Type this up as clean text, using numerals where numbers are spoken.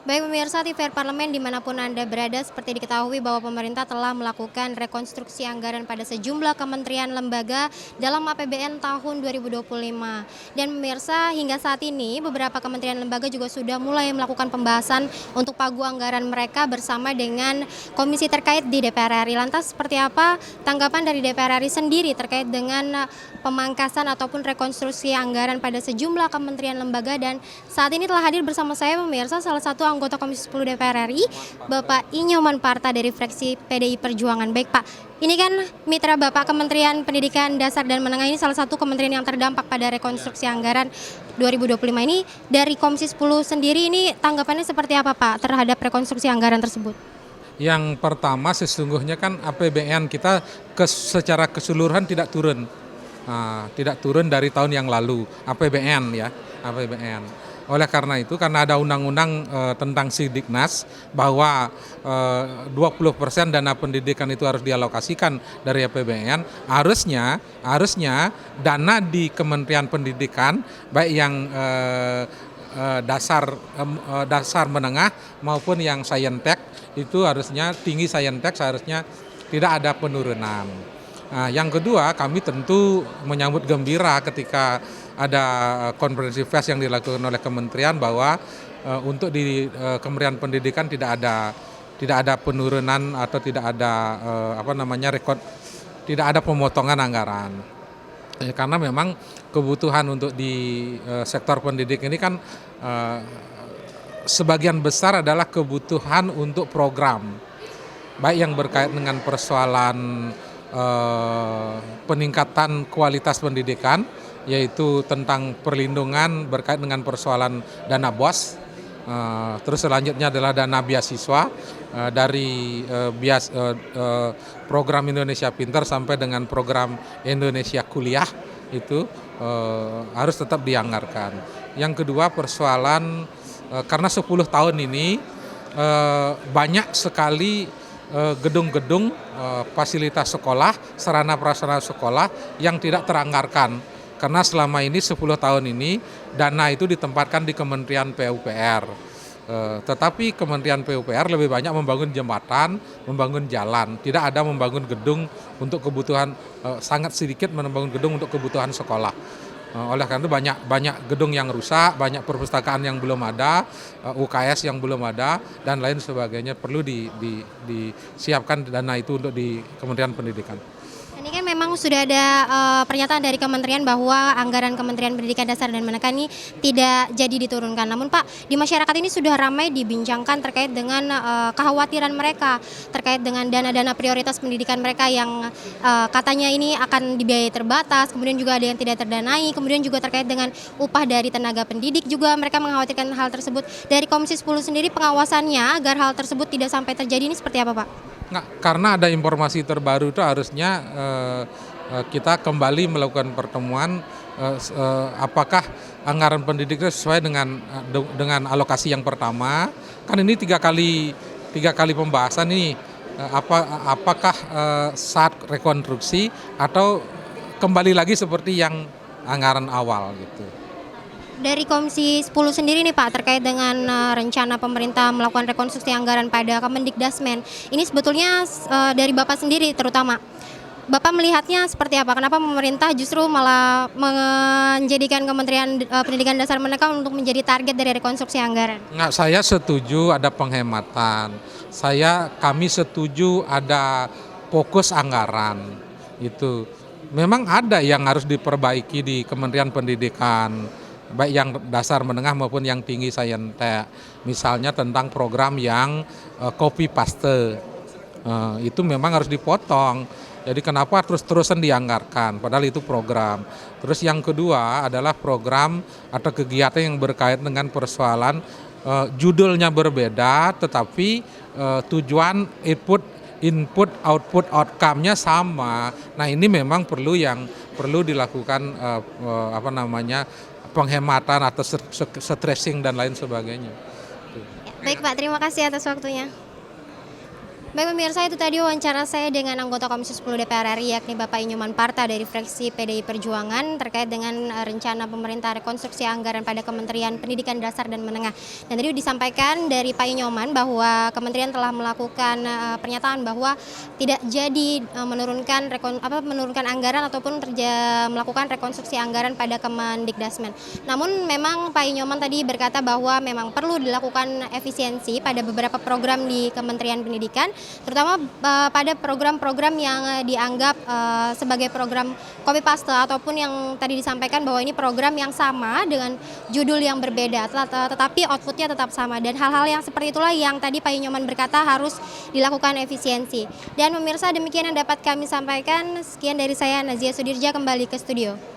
Baik pemirsa TVR Parlemen dimanapun Anda berada, seperti diketahui bahwa pemerintah telah melakukan rekonstruksi anggaran pada sejumlah kementerian lembaga dalam APBN tahun 2025. Dan pemirsa hingga saat ini beberapa kementerian lembaga juga sudah mulai melakukan pembahasan untuk pagu anggaran mereka bersama dengan komisi terkait di DPR RI. Lantas seperti apa tanggapan dari DPR RI sendiri terkait dengan pemangkasan ataupun rekonstruksi anggaran pada sejumlah kementerian lembaga, dan saat ini telah hadir bersama saya pemirsa salah satu anggota Komisi 10 DPR RI, Bapak Inyoman Parta dari fraksi PDI Perjuangan. Baik Pak, ini kan mitra Bapak Kementerian Pendidikan Dasar dan Menengah, ini salah satu kementerian yang terdampak pada rekonstruksi anggaran 2025 ini. Dari Komisi 10 sendiri ini tanggapannya seperti apa Pak terhadap rekonstruksi anggaran tersebut? Yang pertama sesungguhnya kan APBN kita secara keseluruhan tidak turun. Tidak turun dari tahun yang lalu, APBN ya, APBN. Oleh karena itu, karena ada undang-undang tentang Sidiknas bahwa 20% dana pendidikan itu harus dialokasikan dari APBN, harusnya dana di Kementerian Pendidikan baik yang dasar menengah maupun yang saintek itu harusnya tinggi, saintek seharusnya tidak ada penurunan. Yang kedua, kami tentu menyambut gembira ketika ada konferensi pers yang dilakukan oleh kementerian bahwa untuk di Kementerian Pendidikan tidak ada penurunan atau tidak ada tidak ada pemotongan anggaran. Karena memang kebutuhan untuk di sektor pendidik ini kan sebagian besar adalah kebutuhan untuk program, baik yang berkait dengan persoalan peningkatan kualitas pendidikan, yaitu tentang perlindungan berkait dengan persoalan dana BOS, terus selanjutnya adalah dana beasiswa dari program Indonesia Pintar sampai dengan program Indonesia Kuliah itu harus tetap dianggarkan. Yang kedua persoalan karena 10 tahun ini banyak sekali gedung-gedung, fasilitas sekolah, sarana prasarana sekolah yang tidak teranggarkan. Karena selama ini 10 tahun ini dana itu ditempatkan di Kementerian PUPR. Tetapi Kementerian PUPR lebih banyak membangun jembatan, membangun jalan, tidak ada membangun gedung untuk kebutuhan, sangat sedikit membangun gedung untuk kebutuhan sekolah. Oleh karena itu banyak gedung yang rusak, banyak perpustakaan yang belum ada, UKS yang belum ada, dan lain sebagainya, perlu disiapkan dana itu untuk di Kementerian Pendidikan. Ini kan memang sudah ada pernyataan dari kementerian bahwa anggaran Kementerian Pendidikan Dasar dan Menengah ini tidak jadi diturunkan. Namun Pak, di masyarakat ini sudah ramai dibincangkan terkait dengan kekhawatiran mereka terkait dengan dana-dana prioritas pendidikan mereka yang katanya ini akan dibiayai terbatas, kemudian juga ada yang tidak terdanai, kemudian juga terkait dengan upah dari tenaga pendidik juga mereka mengkhawatirkan hal tersebut. Dari Komisi 10 sendiri pengawasannya agar hal tersebut tidak sampai terjadi ini seperti apa Pak? Karena ada informasi terbaru itu harusnya kita kembali melakukan pertemuan apakah anggaran pendidikan sesuai dengan alokasi yang pertama. Kan ini tiga kali pembahasan ini, apakah saat rekonstruksi atau kembali lagi seperti yang anggaran awal gitu. Dari Komisi 10 sendiri nih Pak, terkait dengan rencana pemerintah melakukan rekonstruksi anggaran pada Kemendikdasmen, ini sebetulnya dari Bapak sendiri terutama, Bapak melihatnya seperti apa? Kenapa pemerintah justru malah menjadikan Kementerian Pendidikan Dasar Menengah untuk menjadi target dari rekonstruksi anggaran? Saya setuju ada penghematan, kami setuju ada fokus anggaran, itu memang ada yang harus diperbaiki di Kementerian Pendidikan, baik yang dasar menengah maupun yang tinggi saintek. Misalnya tentang program yang copy paste, itu memang harus dipotong. Jadi kenapa terus-terusan dianggarkan, padahal itu program. Terus yang kedua adalah program atau kegiatan yang berkait dengan persoalan judulnya berbeda, tetapi tujuan input output outcome-nya sama. Nah ini memang perlu dilakukan penghematan atau stressing dan lain sebagainya. Baik Pak, terima kasih atas waktunya. Baik pemirsa, itu tadi wawancara saya dengan anggota Komisi 10 DPR RI yakni Bapak Inyoman Parta dari fraksi PDI Perjuangan terkait dengan rencana pemerintah rekonstruksi anggaran pada Kementerian Pendidikan Dasar dan Menengah. Dan tadi disampaikan dari Pak Inyoman bahwa kementerian telah melakukan pernyataan bahwa tidak jadi menurunkan anggaran ataupun melakukan rekonstruksi anggaran pada Kemendikdasmen. Namun memang Pak Inyoman tadi berkata bahwa memang perlu dilakukan efisiensi pada beberapa program di Kementerian Pendidikan, terutama pada program-program yang dianggap sebagai program copy paste ataupun yang tadi disampaikan bahwa ini program yang sama dengan judul yang berbeda tetapi outputnya tetap sama, dan hal-hal yang seperti itulah yang tadi Pak Inyoman berkata harus dilakukan efisiensi. Dan pemirsa, demikian yang dapat kami sampaikan. Sekian dari saya, Nazia Sudirja, kembali ke studio.